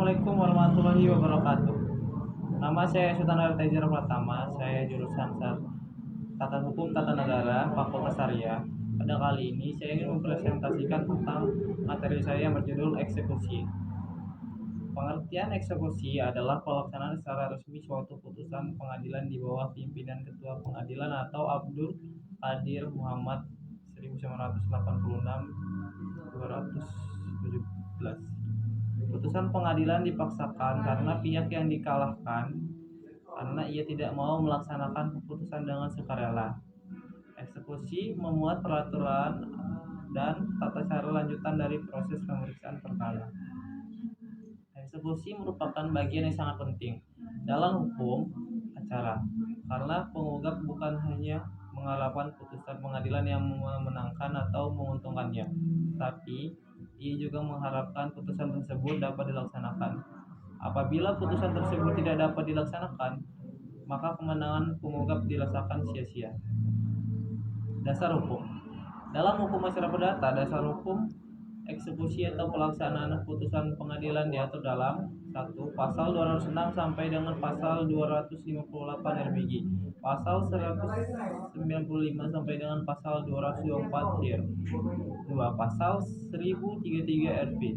Assalamualaikum warahmatullahi wabarakatuh. Nama saya Sultan Tejar Pratama. Saya jurusan Tata Hukum Tata Negara, Fakultas Syariah. Pada kali ini saya ingin mempresentasikan tentang materi saya yang berjudul eksekusi. Pengertian eksekusi adalah pelaksanaan secara resmi suatu putusan pengadilan di bawah pimpinan Ketua Pengadilan atau Abdul Qadir Muhammad 1986-217. Putusan pengadilan dipaksakan karena pihak yang dikalahkan karena ia tidak mau melaksanakan keputusan dengan sukarela. Eksekusi memuat peraturan dan tata cara lanjutan dari proses pemeriksaan perkara. Eksekusi merupakan bagian yang sangat penting dalam hukum acara karena penggugat bukan hanya mengharapkan putusan pengadilan yang memenangkan atau menguntungkannya, tapi ia juga mengharapkan putusan tersebut dapat dilaksanakan. Apabila putusan tersebut tidak dapat dilaksanakan, maka kemenangan penggugat dirasakan sia-sia. Dasar hukum. Dalam hukum acara perdata, dasar hukum eksekusi atau pelaksanaan putusan pengadilan diatur dalam 1. Pasal 206 sampai dengan pasal 258 RBG, pasal 195 sampai dengan pasal 224 HIR. 2. Pasal 1033 RP.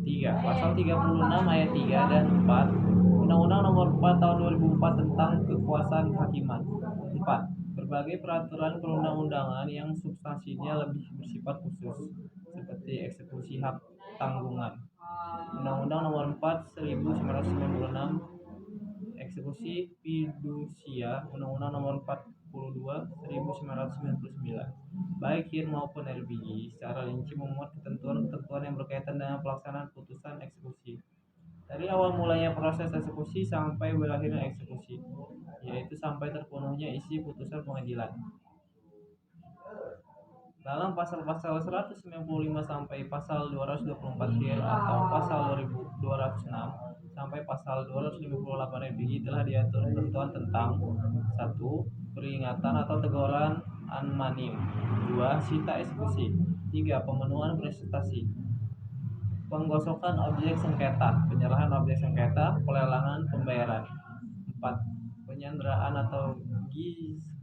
3. Pasal 36 ayat 3 dan 4 Undang-Undang Nomor 4 Tahun 2004 tentang Kekuasaan Kehakiman. 4. Berbagai peraturan perundang-undangan yang substansinya lebih bersifat khusus, seperti eksekusi hak tanggungan. Undang-Undang Nomor 4 1996, eksekusi fidusia. Undang-Undang Nomor 42 1999, baik HIR maupun RBG, secara rinci memuat ketentuan-ketentuan yang berkaitan dengan pelaksanaan putusan eksekusi. Dari awal mulanya proses eksekusi sampai berakhirnya eksekusi, yaitu sampai terpenuhnya isi putusan pengadilan. Dalam pasal-pasal 195 sampai pasal 224 HIR atau pasal 2206 sampai pasal 258 RBG telah diatur ketentuan tentang 1. Peringatan atau teguran anmanim. 2. Sita eksekusi. 3. Pemenuhan prestasi. Penggosokan objek sengketa, penyerahan objek sengketa, pelelangan pembayaran. 4. Penyanderaan atau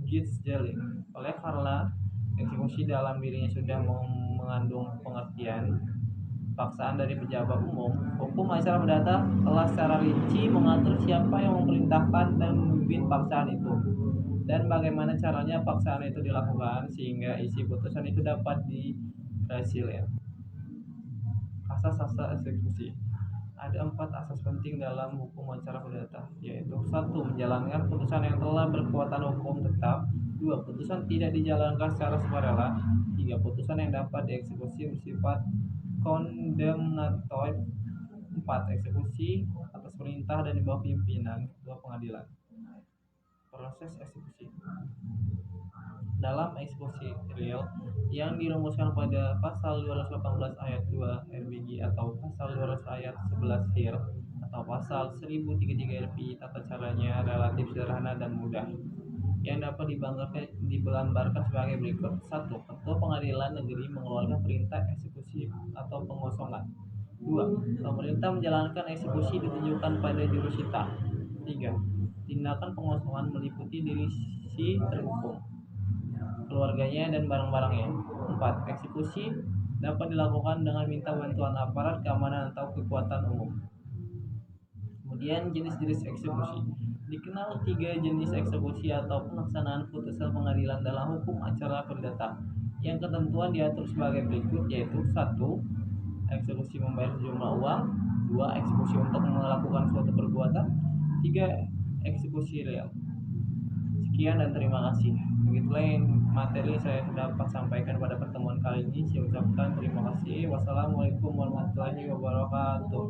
gizjeling. Oleh karena eksekusi dalam dirinya sudah mengandung pengertian paksaan dari pejabat umum, hukum acara perdata telah secara rinci mengatur siapa yang memerintahkan dan memimpin paksaan itu dan bagaimana caranya paksaan itu dilakukan sehingga isi putusan itu dapat dihasilkan. Asas-asas eksekusi. Ada 4 asas penting dalam hukum acara perdata, yaitu 1. Menjalankan putusan yang telah berkekuatan hukum tetap. 2. Putusan tidak dijalankan secara sukarela. 3. Putusan yang dapat dieksekusi bersifat kondemnator. 4. Eksekusi atas perintah dan di bawah pimpinan ketua pengadilan. Proses eksekusi. Dalam eksekusi real yang dirumuskan pada pasal 218 ayat 2 RBG atau pasal 200 ayat 11 HIR atau pasal 1033 RP, tata caranya relatif sederhana dan mudah yang dapat digambarkan sebagai berikut. 1. Ketua Pengadilan Negeri mengeluarkan perintah eksekusi atau pengosongan. 2. Pemerintah menjalankan eksekusi ditunjukkan pada jurusita. 3. Tindakan pengosongan meliputi diri si terhukum, keluarganya, dan barang-barangnya. 4. Eksekusi dapat dilakukan dengan minta bantuan aparat keamanan atau kekuatan umum. Kemudian jenis-jenis eksekusi. Dikenal 3 jenis eksekusi atau pelaksanaan putusan pengadilan dalam hukum acara perdata yang ketentuan diatur sebagai berikut, yaitu 1. Eksekusi membayar sejumlah uang. 2. Eksekusi untuk melakukan suatu perbuatan. 3. Eksekusi real. Sekian dan terima kasih. Begitulah yang materi saya dapat sampaikan pada pertemuan kali ini. Saya ucapkan terima kasih. Wassalamualaikum warahmatullahi wabarakatuh.